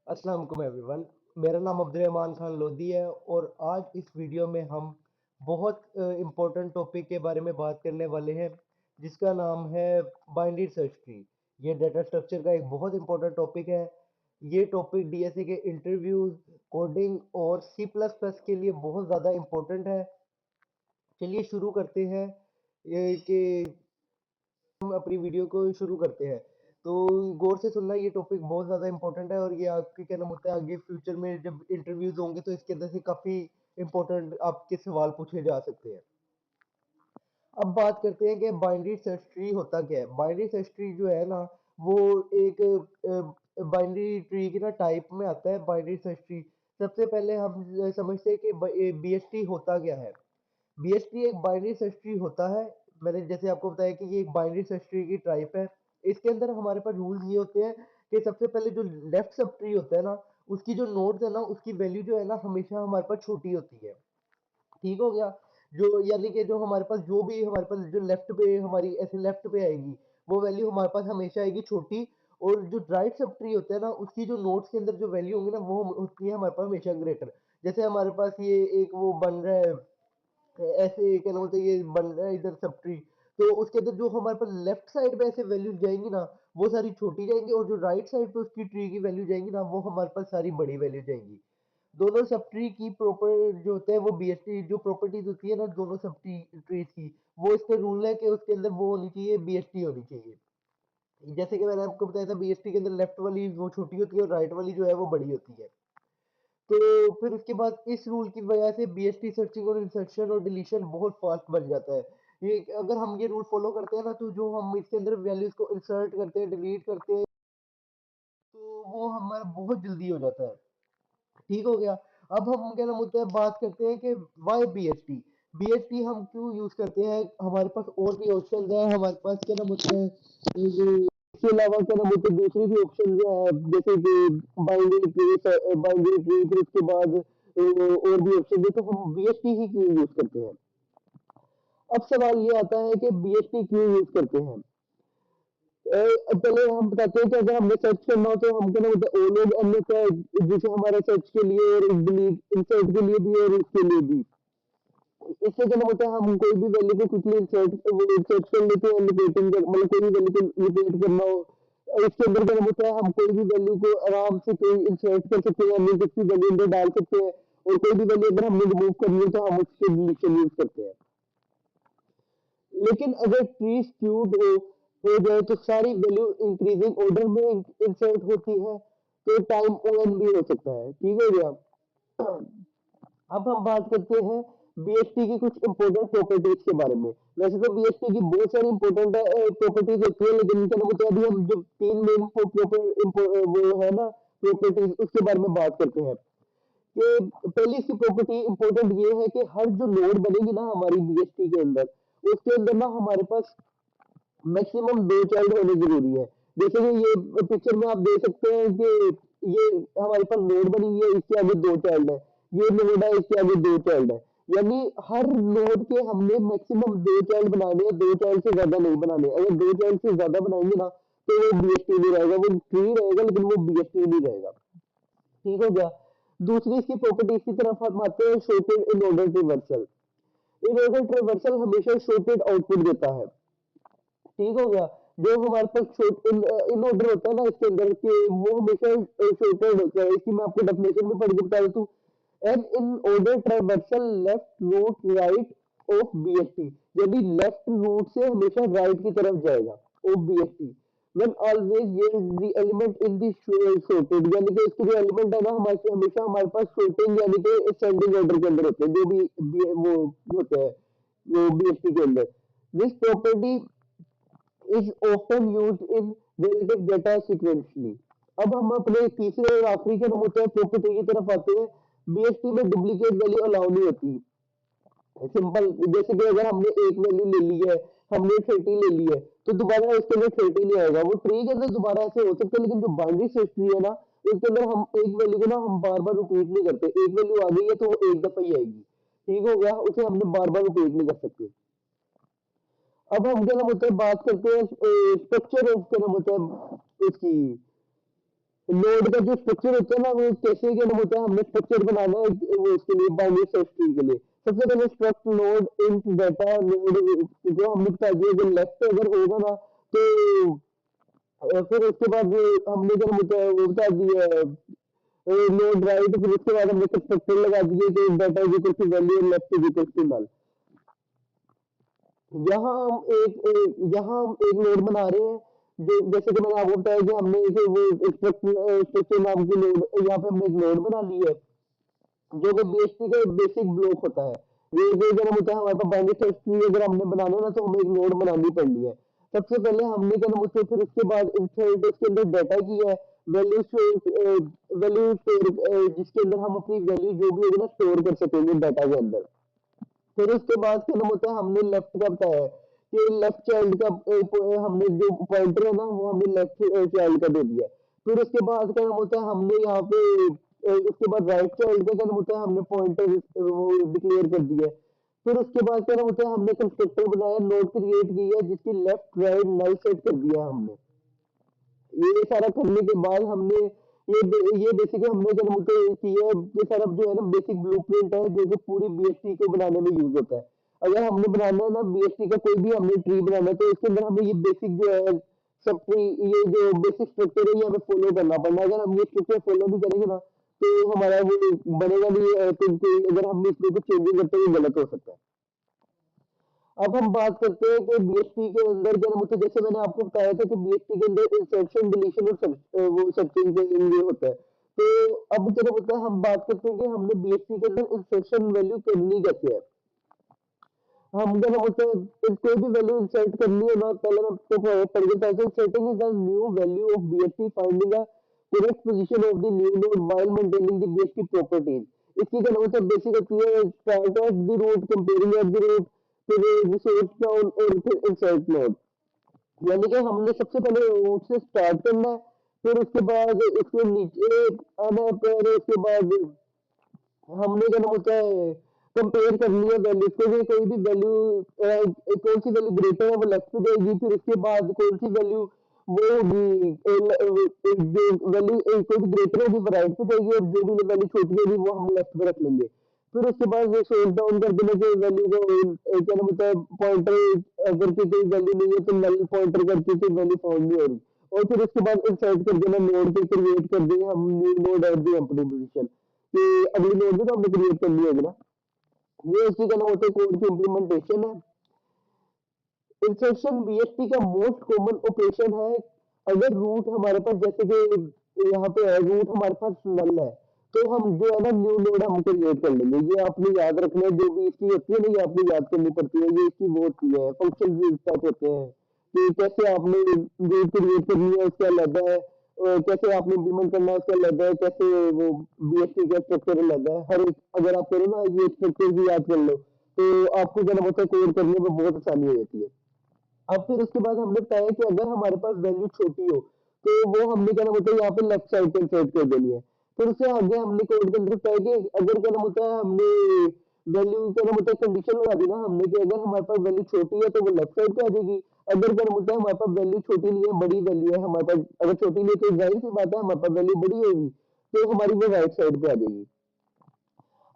अस्सलाम वालेकुम एवरीवन। मेरा नाम अब्दुर्रहमान खान लोधी है और आज इस वीडियो में हम बहुत इम्पोर्टेंट टॉपिक के बारे में बात करने वाले हैं जिसका नाम है बाइनरी सर्च ट्री। ये डाटा स्ट्रक्चर का एक बहुत इम्पोर्टेंट टॉपिक है। ये टॉपिक डीएसए के इंटरव्यूज, कोडिंग और सी प्लस प्लस के लिए बहुत ज़्यादा इम्पोर्टेंट है। चलिए शुरू करते हैं। ये कि हम अपनी वीडियो को शुरू करते हैं। तो गौर से सुनना, ये टॉपिक बहुत ज़्यादा इंपॉर्टेंट है और ये आपके क्या नाम होता है, आगे फ्यूचर में जब इंटरव्यूज होंगे तो इसके अंदर से काफ़ी इंपॉर्टेंट आपके सवाल पूछे जा सकते हैं। अब बात करते हैं कि बाइनरी सर्च ट्री होता क्या है। बाइनरी सर्च ट्री जो है ना, वो एक बाइनरी ट्री की ना टाइप में आता है। बाइनरी सर्च ट्री सबसे पहले हम समझते हैं कि बीएसटी होता क्या है। बीएसटी एक बाइनरी सर्च ट्री होता है। मैंने जैसे आपको बताया कि ये एक बाइनरी सर्च ट्री की टाइप है। इसके अंदर हमारे पास रूल ये होते हैं कि सबसे पहले जो लेफ्ट सब ट्री होता है ना, उसकी जो नोड्स है ना, उसकी वैल्यू जो है ना, हमेशा हमारे पास छोटी होती है। ठीक हो गया। जो यानी कि जो हमारे पास जो भी हमारे पास जो लेफ्ट पे हमारी ऐसे लेफ्ट पे आएगी, वो वैल्यू हमारे पास हमेशा आएगी छोटी। और जो राइट सब ट्री होता है ना, उसकी जो नोड्स के अंदर जो वैल्यू होंगी ना, वो होती है हमारे पास हमेशा ग्रेटर। जैसे हमारे पास ये एक वो बन रहा है, ऐसे क्या नाम होता है, ये बन रहा है इधर सब ट्री। तो उसके अंदर जो हमारे पास लेफ्ट साइड पे ऐसे वैल्यूज जाएंगी ना, वो सारी छोटी जाएंगी, और जो राइट साइड पे उसकी ट्री की वैल्यू जाएंगी ना, वो हमारे पास सारी बड़ी वैल्यू जाएंगी। दोनों सब ट्री की प्रॉपर जो होते हैं वो बीएसटी जो प्रॉपर्टीज होती है ना, दोनों सब ट्रीज की, वो इसके रूल है कि उसके अंदर वो होनी चाहिए, बीएसटी होनी चाहिए। जैसे कि मैंने आपको बताया था, बीएसटी के अंदर लेफ्ट वाली वो छोटी होती है और राइट वाली जो है वो बड़ी होती है। तो फिर उसके बाद इस रूल की वजह से बीएसटी सर्चिंग और इंसर्शन और डिलीशन बहुत फास्ट बन जाता है। ये अगर हम ये रूल फॉलो करते हैं ना, तो जो हम इसके अंदर वैल्यूज को इंसर्ट करते हैं, डिलीट करते हैं, तो वो हमारा बहुत जल्दी हो जाता है। ठीक हो गया। अब हम क्या नाम होता है बात करते हैं कि वाई बीएसटी। बीएसटी हम क्यों यूज करते हैं। हमारे पास और भी ऑप्शन है, हमारे पास क्या नाम होता है, इसके अलावा क्या नाम होता है दूसरी भी ऑप्शन है, जैसे कि बाइनरी ट्री, बाइनरी ट्री, फिर उसके बाद और भी ऑप्शन है। तो हम बीएसटी ही क्यों यूज करते हैं। अब सवाल ये आता है कि बीएसटी क्यों यूज करते हैं। पहले हम बताते हैं कि अगर हमने सर्च करना हो तो हम क्या नाम होता है, ओ लोग एन होता है जैसे हमारा सर्च के लिए और डिलीट इंसर्ट के लिए भी और उसके लिए भी। इससे क्या नाम होता है, हम कोई भी वैल्यू को क्विकली इंसर्ट वो सर्च कर लेते हैं, लोकेटिंग कर मतलब कोई भी वैल्यू को लोकेट करना हो। इसके अंदर क्या नाम होता है, हम कोई भी वैल्यू को आराम से कोई इंसर्ट कर सकते हैं, हमने कुछ भी वैल्यू अंदर डाल सकते हैं। और कोई भी वैल्यू अगर हमने रिमूव करनी हो तो हम उसके डिलीशन यूज करते हैं। लेकिन अगर ट्री स्क्यूड हो जाए तो सारी वैल्यू इंक्रीजिंग ऑर्डर में इंसर्ट होती है, तो टाइम ओएन भी हो सकता है। ठीक हो गया। अब हम बात करते हैं बीएसटी की कुछ इंपॉर्टेंट प्रॉपर्टीज के बारे में। वैसे तो बीएसटी की बहुत सारी इंपॉर्टेंट प्रॉपर्टीज होती है, लेकिन इनका मतलब अभी हम जो तीन मेन वो है ना प्रॉपर्टीज, उसके बारे में बात करते हैं। कि पहली इसकी प्रॉपर्टी इंपॉर्टेंट ये है कि हर जो नोड बनेगी ना हमारी बीएसटी के अंदर, उसके अंदर ना हमारे पास मैक्सिमम दो चाइल्ड होने जरूरी है। जैसे कि ये पिक्चर में आप देख सकते हैं कि ये हमारे पास नोड बनी हुई है, इसके आगे दो चाइल्ड है। ये नोड है, इसके आगे दो चाइल्ड है। यानी हर नोड के हमने मैक्सिमम दो चाइल्ड बनाने हैं, दो चाइल्ड से ज्यादा नहीं बनाने। अगर दो चाइल्ड से ज्यादा बनाएंगे ना, तो वो बीएसटी नहीं रहेगा, वो ट्री रहेगा लेकिन वो बीएसटी नहीं रहेगा। ठीक हो गया। दूसरी इसकी प्रॉपर्टी की तरफ हम आते हैं, shorted in order reversal. In order reversal हमेशा शॉर्टेड आउटपुट देता है। ठीक हो गया। जो हमारे पास इन ऑर्डर होता है ना इसके अंदर के, वो हमेशा शॉर्टेड होता है। इसकी मैं आपको डेफिनेशन में पढ़ के बता देता हूँ। An in order transversal left root right of BST, यदि लेफ्ट रूट से हमेशा राइट की तरफ जाएगा ऑफ बीएसटी। when always ये the element in the sorted, यानी कि इसके जो एलिमेंट है ना हमारे हमेशा हमारे पास sorting यानी कि ascending order के अंदर होते हैं, जो भी वो होता है वो बीएसटी के अंदर। This property is often used in relative data sequentially। अब हम अपने तीसरे और आखिरी के होते हैं प्रॉपर्टी की तरफ आते हैं। बीएसटी में डुप्लीकेट वैल्यू अलाउ नहीं होती। सिंपल, जैसे कि अगर हमने एक वैल्यू ले ली है, हमने 30 ले ली है, तो दोबारा इसके अंदर 30 नहीं आएगा। वो ट्री के अंदर दोबारा ऐसे हो सकता है, लेकिन जो बाइनरी सर्च ट्री है ना, उसके अंदर हम एक वैल्यू को ना हम बार बार रिपीट नहीं करते। एक वैल्यू आ गई है तो वो एक दफा ही आएगी। ठीक हो गया, उसे हमने बार बार रिपीट नहीं कर सकते। अब हम क्या नाम होता है बात करते हैं स्ट्रक्चर ऑफ क्या नाम होता है उसकी नोड का जो स्ट्रक्चर होता है ना, वो कैसे क्या नाम होता है, हमने स्ट्रक्चर बनाना है वो उसके लिए बाइनरी सर्च ट्री के लिए। सबसे पहले struct node int data node जो हमने बता दिया, जो लेफ्ट अगर होगा ना तो फिर उसके बाद हमने क्या नाम होता है वो बता दिया नोड राइट, फिर उसके बाद हमने कंस्ट्रक्टर लगा दिए कि data is equal to value और left is equal to null. यहाँ हम एक नोड बना रहे हैं, जो जैसे कि मैंने आपको बताया कि हमने इसे वो स्ट्रक्चर नाम की नोड, यहाँ पे हमने एक नोड बना ली है जो कि बीएसटी का बेसिक ब्लॉक होता है। ये अगर हम होता है हमारे पास बाइनरी सर्च ट्री अगर हमने बनाना है ना तो हमें एक नोड बनानी पड़नी है। सबसे पहले हमने क्या नाम होता है, फिर उसके बाद इंसर्ट उसके अंदर डाटा की है, वैल्यू स्टोर, वैल्यू स्टोर जिसके अंदर हम अपनी वैल्यू जो भी होगी ना स्टोर कर सकेंगे डाटा के अंदर। फिर उसके बाद क्या नाम होता है, हमने लेफ्ट का बताया है कि लेफ्ट चाइल्ड का हमने जो पॉइंटर है ना वो हमने लेफ्ट चाइल्ड का दे दिया है। फिर उसके बाद क्या नाम होता है, हमने यहाँ पे उसके बाद राइट चाइल्ड का क्या नाम होता है, हमने पॉइंटर वो डिक्लेयर कर दिया है। फिर उसके बाद क्या नाम होता है, हमने कंस्ट्रक्टर बनाया, नोड क्रिएट की है जिसकी लेफ्ट राइट नल सेट कर दिया है हमने। ये सारा करने के बाद हमने ये बेसिकली हमने क्या बोलते हैं किया है, ये सारा जो है ना बेसिक ब्लूप्रिंट है जो कि पूरी बीएसटी को बनाने में यूज होता है। अगर हमने बनाना है ना बीएसटी का कोई भी हमने ट्री बनाना है तो इसके अंदर हमें ये बेसिक जो है सब ट्री, ये जो बेसिक स्ट्रक्चर है ये हमें फॉलो करना पड़ना है। अगर हम ये स्ट्रक्चर फॉलो नहीं करेंगे ना तो हमारा वो बनेगा नहीं, तो अगर हम इसमें कुछ चेंजेस करते हैं ये गलत हो सकता है। अब हम बात करते हैं कि बीएसटी के अंदर क्या मतलब जैसे मैंने आपको बताया था कि बीएसटी के अंदर इंसर्शन डिलीशन और वो सर्चिंग के लिए होता है। तो अब क्या होता है, हम बात करते हैं कि हमने बीएसटी के अंदर इंसर्शन वैल्यू करनी कैसे है। हम क्या होता है, कोई भी वैल्यू इंसर्ट करनी है ना, पहले मैं आपको पढ़ देता हूँ। Inserting is the new value of BST finding a correct position of the new node while maintaining the BST properties. इसकी क्या मतलब बेसिक होती है, start at the root, comparing at the root, फिर रिसोर्स डाउन और फिर insert node. यानी कि हमने सबसे पहले रूट से स्टार्ट करना है, फिर उसके बाद उसके नीचे आना है, फिर उसके बाद हमने क्या नाम होता है कंपेयर करनी है वैल्यूज को, भी कोई भी वैल्यू कौन सी वैल्यू ग्रेटर है वो लेफ्ट पे जाएगी, फिर उसके बाद कौन सी वैल्यू वो होगी जो वैल्यू कोई भी ग्रेटर होगी वो राइट पे जाएगी, और जो भी वैल्यू छोटी होगी वो हम लेफ्ट पे रख लेंगे। फिर उसके बाद सोर्ट डाउन कर देने के वैल्यू को क्या नाम होता है पॉइंटर अगर की कोई वैल्यू नहीं है तो नल पॉइंटर करके कोई वैल्यू फाउंड नहीं हो रही, और फिर उसके बाद इंसर्ट कर देना नोड पे, क्रिएट कर देंगे हम new node at the empty position कि अगली नोड भी तो हमने क्रिएट कर ली होगी ना। ये इसी का नाम होता है कोड की इम्प्लीमेंटेशन है। इंसर्शन बीएसटी का मोस्ट कॉमन ऑपरेशन है। अगर रूट हमारे पास जैसे कि यहाँ पे है रूट हमारे पास नल है, तो हम जो है ना न्यू नोड हम क्रिएट कर लेंगे। ये आपने याद रखना है, जो भी इसकी होती है ना ये आपको याद करनी पड़ती है, ये इसकी वो होती है फंक्शन टाइप होते हैं कि कैसे आपने रूट क्रिएट करनी है उसका अलग है, कैसे आपने इम्प्लीमेंट करना है उसका अलग है, कैसे वो बीएसटी का स्ट्रक्चर अलग है। हर एक अगर आप करो ना ये स्ट्रक्चर भी याद कर लो तो आपको क्या नाम होता है कोड करने में बहुत आसानी हो जाती है। अब फिर उसके बाद हमने बताया कि अगर हमारे पास वैल्यू छोटी हो तो वो हमने क्या नाम होता है यहाँ पे लेफ्ट साइड पे इंसर्ट कर देनी है। फिर उससे आगे हमने कोड के अंदर बताया कि अगर क्या नाम होता है हमने वैल्यू क्या नाम होता है कंडीशन लगा दी ना हमने कि अगर हमारे पास वैल्यू छोटी है तो वो लेफ्ट साइड पे आ जाएगी। अगर क्या नाम होता है हमारे पास वैल्यू छोटी नहीं है बड़ी वैल्यू है हमारे पास, अगर छोटी नहीं है तो जाहिर सी बात है हमारे पास वैल्यू बड़ी होगी तो हमारी वो राइट साइड पे आ जाएगी।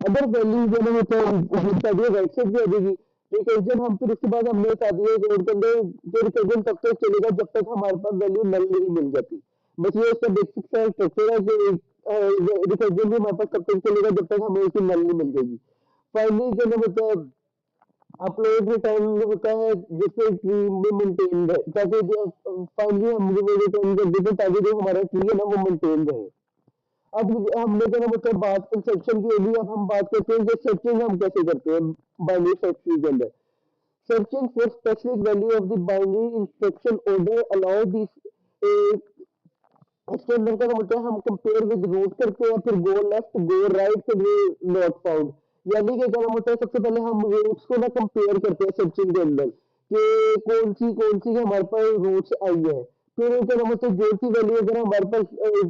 अगर वैल्यू जो है होता है बता दिया राइट साइड पे आ जाएगी। रिकर्जन हम फिर उसके बाद हमने बता दिया कोड के अंदर जो रिकर्जन तब तक चलेगा जब तक हमारे पास वैल्यू नल नहीं मिल जाती। बस ये उसका बेसिक सा स्ट्रक्चर है कि रिकर्जन भी हमारे पास तब तक चलेगा जब तक हमें उसकी नल नहीं मिल जाएगी। फाइनली क्या नाम होता है अपलोड रिटर्न होता है जिससे ट्री में मेंटेन रहे, ताकि जो फाइनली हम जो रिटर्न कर देते हैं ताकि जो हमारा ट्री है ना वो मेंटेन रहे। अब हमने क्या नाम होता है बात इंसेप्शन की होगी, अब हम बात करते हैं कि सर्चिंग हम कैसे करते हैं बाइनरी सर्च ट्री के अंदर। Searching for specific value of the binary instruction order allow this, इसके अंदर क्या होता है हम कंपेयर विद रूट करते हैं, फिर गो लेफ्ट गो राइट फिर नॉट फाउंड। यानी कि क्या नाम होता है सबसे पहले हम रूट्स को ना कंपेयर करते हैं सर्चिंग के अंदर कि कौन सी हमारे पास रूट्स आई है। फिर क्या नाम होता है जो सी वैल्यू अगर हमारे पास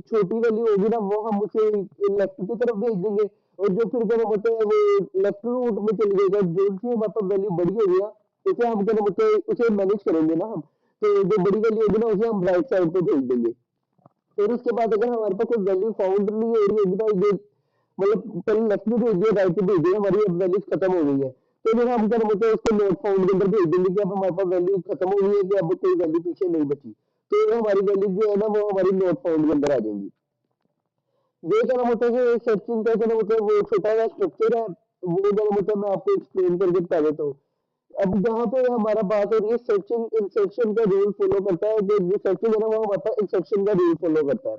छोटी वैल्यू होगी ना वो हम उसे लेफ्ट की तरफ भेज देंगे, और जो फिर क्या नाम होता है वो लेफ्ट रूट में चली जाएगा। जो सी हमारे पास वैल्यू बड़ी होगी ना उसे हम क्या नाम होता है उसे मैनेज करेंगे ना हम, तो जो बड़ी वैल्यू होगी ना उसे हम राइट साइड पे भेज देंगे। फिर उसके बाद अगर हमारे पास कोई वैल्यू फाउंड नहीं हो रही होगी तो ये मतलब पहले लेफ्ट में भेज दिया, राइट में भेज दिया, हमारी अब वैल्यूज खत्म हो गई है। तो फिर हम क्या बोलते हैं उसको नोट फाउंड के अंदर भेज देंगे कि अब हमारे पास वैल्यू खत्म हो गई है, कि अब कोई वैल्यू पीछे नहीं बची। तो हमारी वैल्यू जो है ना वो हमारी नोट फाउंड के अंदर आ जाएंगी। ये क्या नाम होता है कि सर्चिंग का क्या नाम होता है वो छोटा सा स्ट्रक्चर है, वो क्या नाम होता है मैं आपको एक्सप्लेन करके बता देता हूँ। अब यहाँ पे हमारा बात हो रही है सर्चिंग इंसर्शन का रूल फॉलो करता है, जो सर्चिंग है ना वो हमारा इंसर्शन का रूल फॉलो करता है।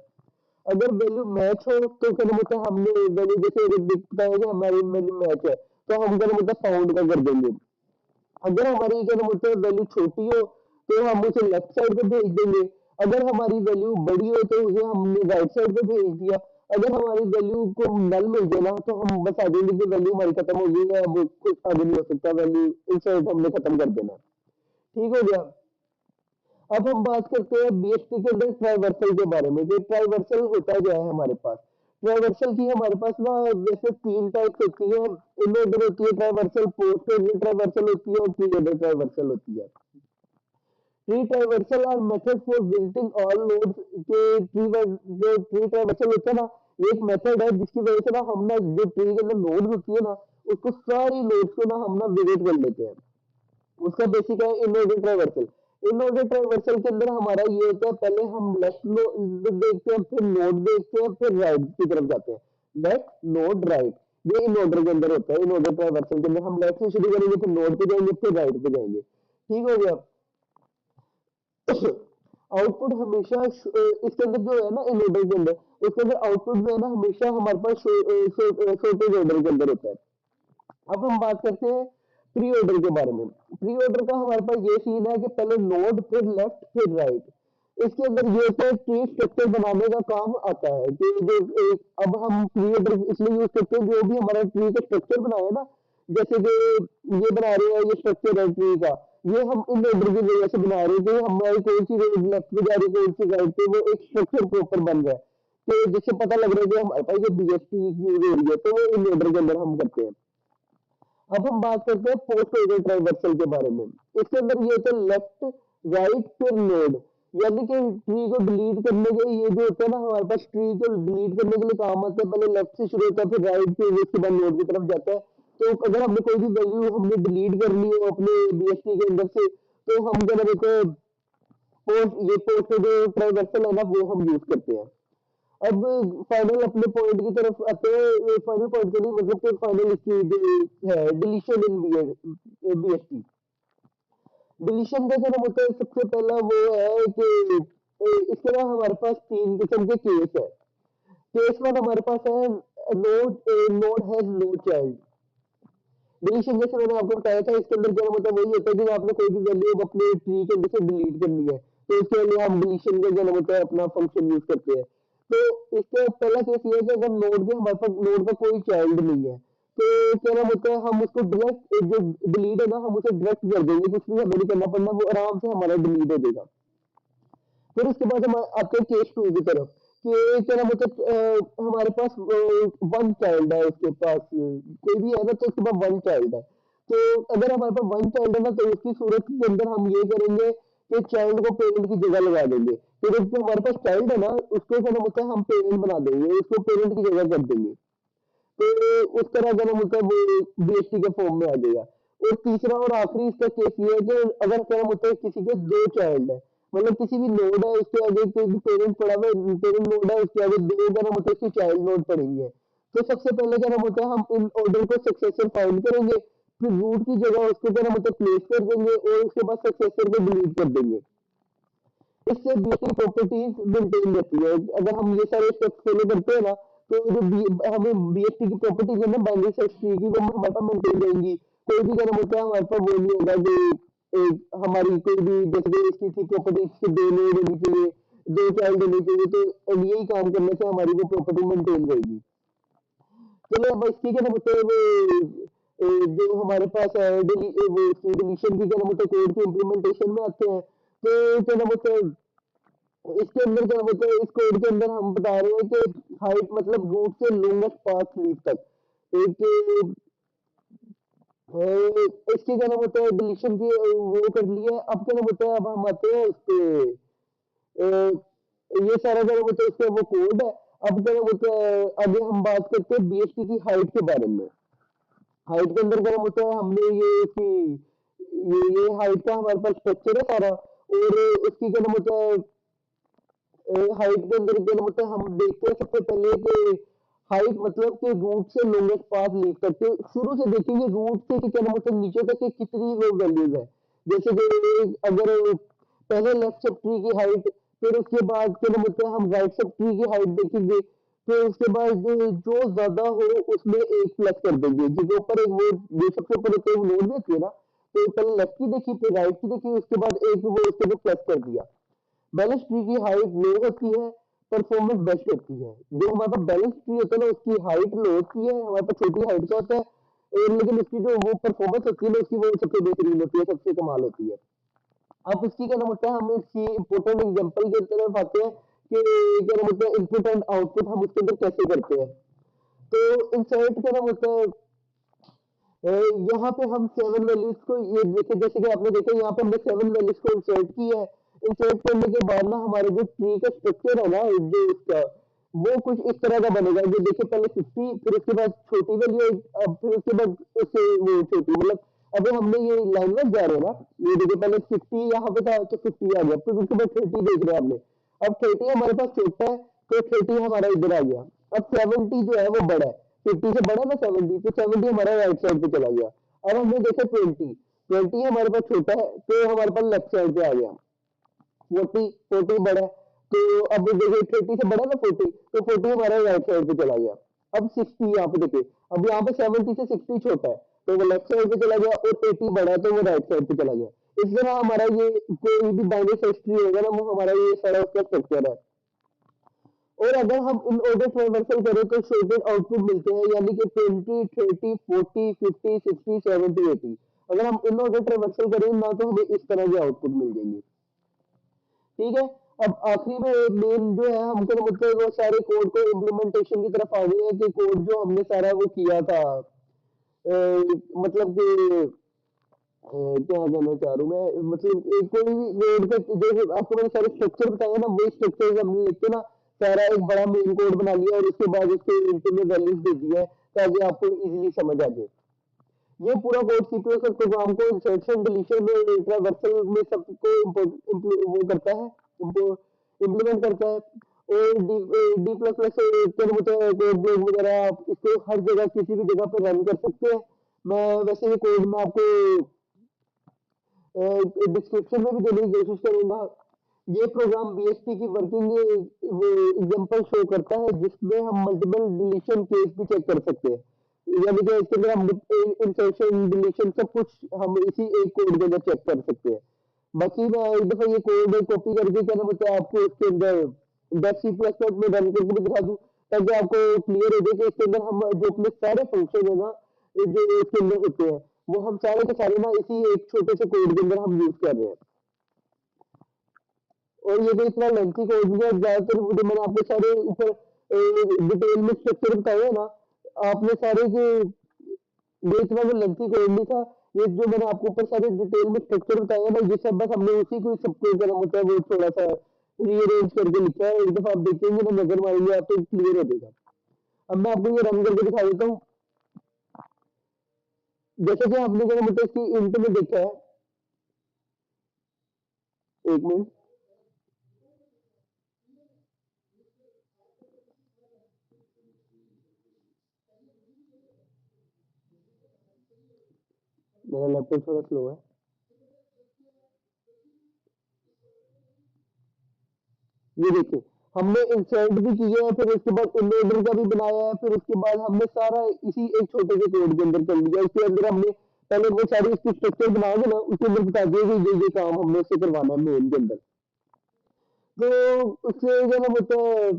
अगर वैल्यू मैच हो तो क्या नाम होता है हमने वैल्यू जैसे अगर दिखता है कि हमारी वैल्यू मैच है तो हम क्या नाम होता है फाउंड का कर देंगे। अगर हमारी क्या नाम होता है वैल्यू छोटी हो तो हम उसे लेफ्ट साइड पे भेज देंगे। अगर हमारी वैल्यू बड़ी हो तो उसे हमने राइट साइड पे भेज दिया। अगर हमारी वैल्यू को नल मिल जाए ना तो हम बता देंगे कि वैल्यू हमारी खत्म हो गई है, अब कुछ आगे नहीं हो सकता, वैल्यू इंसर्ट हमने खत्म कर देना। ठीक हो गया। अब हम बात करते हैं बीएसटी के अंदर ट्राइवर्सल के बारे में कि ट्राइवर्सल होता क्या है हमारे पास। ट्राइवर्सल की हमारे पास ना वैसे तीन टाइप्स होती है। इन ऑर्डर होती है ट्राइवर्सल, पोस्ट ऑर्डर ट्राइवर्सल होती है और प्री ऑर्डर ट्राइवर्सल होती है। Tree traversal are method for visiting all nodes के ट्री जो ट्री ट्राइवर्सल होता है ना ये एक मेथड है जिसकी वजह से ना हम ना जो ट्री के अंदर नोड होती है ना उसको सारी नोड्स को ना हम ना विजिट कर लेते हैं। उसका बेसिक है इन ऑर्डर ट्राइवर्सल। इन ऑर्डर ट्राइवर्सल के अंदर हमारा ये होता है पहले हम लेफ्ट नोड देखते हैं, फिर नोड देखते हैं, फिर राइट की तरफ जाते हैं। लेफ्ट नोड राइट, ये इन ऑर्डर के अंदर होता है। इन ऑर्डर ट्राइवर्सल के अंदर हम लेफ्ट से शुरू करेंगे, फिर नोड पे जाएंगे, फिर राइट पे जाएंगे। ठीक हो गया। आउटपुट हमेशा इसके अंदर जो है ना इन ऑर्डर के अंदर उसके अंदर आउटपुट जो है ना हमेशा हमारे पास शॉर्टेज ऑर्डर के अंदर होता है। अब हम बात करते हैं प्री ऑर्डर के बारे में। प्री ऑर्डर का हमारे पास ये सीन है कि पहले नोड, फिर लेफ्ट, फिर राइट। इसके अंदर ये होता है ट्री स्ट्रक्चर बनाने का काम आता है कि जो अब हम प्री ऑर्डर इसलिए यूज करते हैं जो भी हमारा ट्री का स्ट्रक्चर बनाए ना, जैसे कि ये बना रहे हैं, ये स्ट्रक्चर है ट्री का, ये हम इन ऑर्डर की वजह से बना रहे हैं कि हमारी कौन सी रोड लेफ्ट में जा रही है, कौन सी राइट पे, वो एक स्ट्रक्चर प्रॉपर बन रहा है। तो जिससे पता लग रहा है कि हमारे पास ये बीएसटी यूज हो रही है, तो वो इन ऑर्डर के अंदर हम करते हैं। अब हम बात करते हैं पोस्ट ऑर्डर ट्राइवर्सल के बारे में। इसके अंदर ये होता है लेफ्ट, राइट, फिर नोड। यानी कि ट्री को डिलीट करने के ये जो होता है ना हमारे पास ट्री को डिलीट करने के लिए काम आता है, पहले लेफ्ट से शुरू होता है, फिर राइट, फिर उसके बाद नोड की तरफ जाता है। तो अगर हमने कोई भी वैल्यू हमने डिलीट करनी हो अपने बीएसटी के अंदर से तो हम क्या कहते हैं पोस्ट ऑर्डर ट्राइवर्सल है ना वो हम यूज करते हैं। अब फाइनल अपने पॉइंट की तरफ आते हैं। फाइनल पॉइंट के लिए मतलब कि फाइनल इसकी जो है डिलीशन इन बीएसटी। डिलीशन का क्या होता है, सबसे पहला वो है कि इसके अलावा हमारे पास तीन किस्म के केस है। केस वन हमारे पास है node node has no child. Deletion जैसे मैंने आपको बताया था इसके अंदर क्या मतलब वही होता है कि आपने कोई भी वैल्यू अपने ट्री के अंदर से डिलीट करनी है तो उसके लिए हम डिलीशन का क्या होता है अपना फंक्शन यूज करते हैं। तो इसका पहला केस ये है कि अगर नोड के हमारे पास नोड का कोई चाइल्ड नहीं है तो क्या नाम होता है हम उसको डायरेक्ट जो डिलीट है ना हम उसे डायरेक्ट कर देंगे, कुछ भी हमें नहीं करना पड़ना, वो आराम से हमारा डिलीट हो जाएगा। फिर उसके बाद हम आते हैं केस टू की तरफ कि क्या नाम होता है हमारे पास वन चाइल्ड है, उसके पास कोई भी है ना तो उसके पास वन चाइल्ड है। तो अगर हमारे पास वन चाइल्ड है ना तो उसकी सूरत के अंदर हम ये करेंगे कि चाइल्ड को पेरेंट की जगह लगा देंगे। फिर जो हमारे पास चाइल्ड है ना उसको क्या नाम होता है हम पेरेंट बना देंगे, उसको पेरेंट की जगह कर देंगे। तो उस तरह का नाम होता है वो बीएसटी के फॉर्म में आ जाएगा। और तीसरा और आखिरी इसका केस ये है कि अगर क्या नाम होता है किसी के दो चाइल्ड है, मतलब किसी भी नोड है उसके आगे कोई भी पेरेंट पड़ा हुआ है, पेरेंट नोड है उसके आगे दो क्या नाम होता है उसकी चाइल्ड नोड पड़ेंगे। तो सबसे पहले क्या नाम होता है हम इन ऑर्डर को सक्सेसर फाइंड करेंगे, फिर रूट की जगह उसको क्या नाम होता है प्लेस कर देंगे और उसके बाद सक्सेसर को डिलीट कर देंगे। इससे बीएसटी प्रॉपर्टीज मेंटेन रहती है। अगर हम ये सारे स्टेप्स फॉलो करते हैं ना तो जो हमें बीएसटी की प्रॉपर्टीज है ना बाइनरी सर्च ट्री की वो हमारे पास मेंटेन रहेंगी। कोई भी क्या नाम होता है हमारे पास वो नहीं होगा कि हमारी कोई भी जैसे कि इसकी थी प्रॉपर्टीज के दो नोड होनी चाहिए, दो चाइल्ड होनी चाहिए, तो यही काम करने से हमारी वो प्रॉपर्टी मेंटेन रहेगी। चलो अब इसकी क्या नाम होता है वो जो हमारे पास है वो डिलीशन की क्या नाम होता है कोड के इम्प्लीमेंटेशन में आते हैं। तो क्या नाम होता है इसके अंदर क्या होता है इस कोड के अंदर हम बता रहे हैं कि हाइट मतलब रूट से लॉन्गेस्ट पाथ लीफ तक एक इसके क्या नाम होता है डिलीशन की वो कर लिए। अब क्या नाम होता है अब हम आते हैं उस पे ये सारा क्या बोलते हैं उसका वो कोड है। अब क्या बोलते हैं आगे हम बात करते हैं बीएसटी की हाइट के बारे में। हाइट के अंदर क्या होता है हमने ये कि ये हाइट का हमारे पास स्ट्रक्चर है सारा, और उसकी क्या नाम होता है हाइट के अंदर क्या नाम होता है हम देखते हैं सबसे पहले कि हाइट मतलब कि रूट से लॉन्गेस्ट पाथ लीव तक के शुरू से देखेंगे रूट से कि क्या नाम होता है नीचे तक कि कितनी वो वैल्यूज है। जैसे कि अगर पहले लेफ्ट सब ट्री की हाइट, फिर उसके बाद क्या नाम होता है हम राइट सब ट्री की हाइट देखेंगे, फिर उसके बाद जो ज्यादा हो उसमें एक प्लस कर देंगे जिसके ऊपर एक वो जो सबसे ऊपर होते हैं नोट देती है ना, तो पहले लेफ्ट की देखी फिर राइट की देखी उसके बाद एक वो उसके ऊपर प्लस कर दिया। बैलेंस ट्री की हाइट लो होती है, परफॉर्मेंस बेस्ट होती है। जो हमारा पास बैलेंस ट्री होता है ना उसकी हाइट लो होती है, हमारे पास छोटी हाइट का होता है, और लेकिन उसकी जो वो परफॉर्मेंस होती है ना उसकी वो सबसे बेहतरीन होती है, सबसे कमाल होती है। अब इसकी क्या नाम होता है हम इसकी इंपॉर्टेंट एग्जांपल की तरफ आते हैं कि क्या नाम होता है इनपुट एंड आउटपुट हम उसके अंदर कैसे करते हैं। तो इंसर्ट क्या नाम होता है यहाँ पे हम 7 वैल्यूज को ये देखे जैसे कि आपने देखा यहाँ पे हमने 7 वैल्यूज को इंसर्ट की है। इंसर्ट करने के बाद ना हमारे जो ट्री का स्ट्रक्चर है ना जो इसका वो कुछ इस तरह का बनेगा। जो देखिए पहले 50 फिर उसके बाद छोटी वैल्यू अब फिर उसके बाद उससे वो छोटी मतलब अभी हमने ये लाइन में जा रहे हैं ना, ये देखिए पहले 50 यहाँ पे था तो 50 आ गया, फिर उसके बाद 30 देख रहे हैं हमने। अब 30 हमारे पास छोटा है तो 30 हमारा इधर आ गया। अब 70 जो है वो बड़ा है, 50 से बड़ा ना 70, तो 70 हमारा राइट साइड पे चला गया। अब हमने देखा 20, 20 हमारे पास छोटा है तो हमारे पास लेफ्ट साइड पे आ गया। 40, 40 बड़ा है तो अब देखिए 30 से बड़ा ना 40, तो 40 हमारा राइट साइड पे चला गया। अब 60 यहाँ पे देखिए, अब यहाँ पे 70 से 60 छोटा है तो वो लेफ्ट साइड पे चला गया, और 80 बड़ा है तो वो राइट साइड पे चला गया। इस तरह हमारा ये कोई भी बाइनरी सर्च ट्री होगा ना वो हमारा ये सारा उसका स्ट्रक्चर है। और अगर हम इन ऑर्डर ट्रांसवर्सल करें तो शॉर्टेड आउटपुट मिलते हैं यानी कि 20, 30, 40, 50, 60, 70, 80। अगर हम इन ऑर्डर ट्रांसवर्सल करें ना तो हमें इस तरह के आउटपुट मिल जाएंगे। ठीक है। अब आखिरी में मेन जो है हमको तो मतलब वो सारे कोड को इम्प्लीमेंटेशन की तरफ आ गए हैं कि कोड जो हमने सारा वो किया था मतलब कि क्या कहना चाह रहा हूँ मैं मतलब एक कोई भी कोड का जैसे आपको मैंने सारे स्ट्रक्चर बताया ना वही स्ट्रक्चर हमने लिख के ना सारा एक बड़ा मेन कोड बना लिया और उसके बाद उसके इंटरनल वैल्यूज दे दिया है ताकि आपको इजीली समझ आ जाए। ये पूरा code C plus plus program को इंसर्शन डिलीशन और ट्रांसवर्सल में सबको वो करता है इम्प्लीमेंट करता है। और D plus plus code block वगैरह आप इसको हर जगह किसी भी जगह पर रन कर सकते हैं। मैं वैसे ये कोड में आपको डिस्क्रिप्शन में भी देने की कोशिश करूंगा। ये प्रोग्राम बीएसपी की वर्किंग एग्जांपल शो करता है जिसमें हम मल्टीपल डिलीशन केस भी चेक कर सकते हैं। यानी कि इसके अंदर हम इंसर्शन डिलीशन सब कुछ हम इसी एक कोड के अंदर चेक कर सकते हैं। बाकी मैं एक दफा ये कोड कॉपी करके क्या नाम होता है आपको इसके अंदर डेफ सी प्लस प्लस में रन करके भी दिखा दूं ताकि आपको क्लियर हो जाए कि इसके अंदर हम जो अपने सारे फंक्शन है ना जो इसके अंदर होते हैं वो हम सारे के सारे ना इसी एक छोटे से कोड के अंदर हम यूज कर रहे हैं। और ये तो इतना लेंथी कोड भी है ज्यादातर जो मैंने आपको सारे ऊपर डिटेल में स्ट्रक्चर बताया है ना आपने सारे जो ये इतना वो लेंथी कोड नहीं था। ये जो मैंने आपको ऊपर सारे डिटेल में स्ट्रक्चर बताया है ना ये सब बस हमने उसी को सबको क्या नाम होता है वो थोड़ा सा रीअरेंज करके लिखा है। एक दफा आप देखेंगे ना नजर मारेंगे आपको क्लियर हो जाएगा। अब मैं आपको ये रन करके दिखा देता हूँ। जैसे कि आपने क्या नाम होता है इसकी इंट में देखा है, एक मिनट मेरा लैपटॉप थोड़ा स्लो है। ये देखिए हमने इंसर्ट भी किया है फिर उसके बाद इनऑर्डर का भी बनाया है फिर उसके बाद हमने सारा इसी एक छोटे से कोड के अंदर कर लिया। इसके अंदर हमने पहले वो सारी इसकी स्ट्रक्चर बना के ना उसके अंदर बता दिया कि ये काम हमने उससे करवाना है मेन के अंदर। तो उससे क्या नाम होता है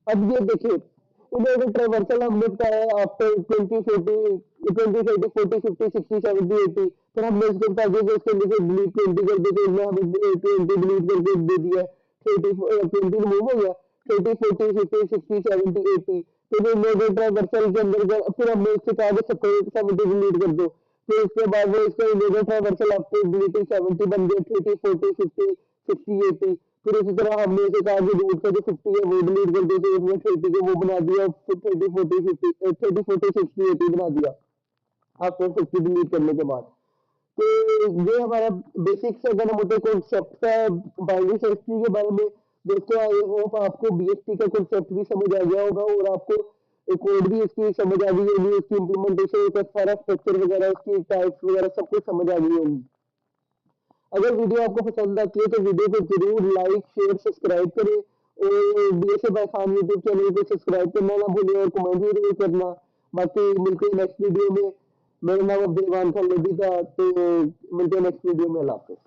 अब ये देखिए इन्होंने ट्रांसवर्सल हमने बताया आफ्टर 20, 40, 20, 30, 40, 50, 60, 70, 80 फिर हमने इसको बता दिया कि इसके अंदर से डिलीट 20 कर दो तो इसमें हमें 20 डिलीट करके दे दिया। 20 रिमूव हो गया। 30, 40, 50, 60, 70, 80 फिर इन्होंने ट्रांसवर्सल के अंदर फिर हमने इससे कहा कि 70 डिलीट कर दो। फिर उसके बाद वो इसका इन्होंने ट्रांसवर्सल आफ्टर डिलीटिंग 70 बन गया 30, 40, 50, 60 80। फिर इसी तरह हमने इसे कहा कि रूट का जो 50 है वो डिलीट कर दो, तो उसमें 30 को वो बना दिया, फिर 30 40 50 30 40 60 80 बना दिया आफ्टर 50 डिलीट करने के बाद। तो ये हमारा बेसिक से अगर हम होते कॉन्सेप्ट का बाइनरी सर्च ट्री के बारे में। दोस्तों आई होप आपको बीएसटी का कॉन्सेप्ट भी समझ आ गया होगा और आपको कोड भी इसकी समझ आ गई होगी, उसकी इम्प्लीमेंटेशन का सारा स्ट्रक्चर वगैरह, उसकी टाइप्स वगैरह सब कुछ समझ आ गई होगी। अगर वीडियो आपको पसंद आती है तो वीडियो को जरूर लाइक शेयर सब्सक्राइब करें और BSA by Khan YouTube channel को सब्सक्राइब करना ना भूलें और कमेंट भी जरूर करना। बाकी मिलते हैं नेक्स्ट वीडियो में। मेरा नाम अब्दुल खान लोधी था, तो मिलते हैं नेक्स्ट वीडियो में। अल्लाह हाफिज़।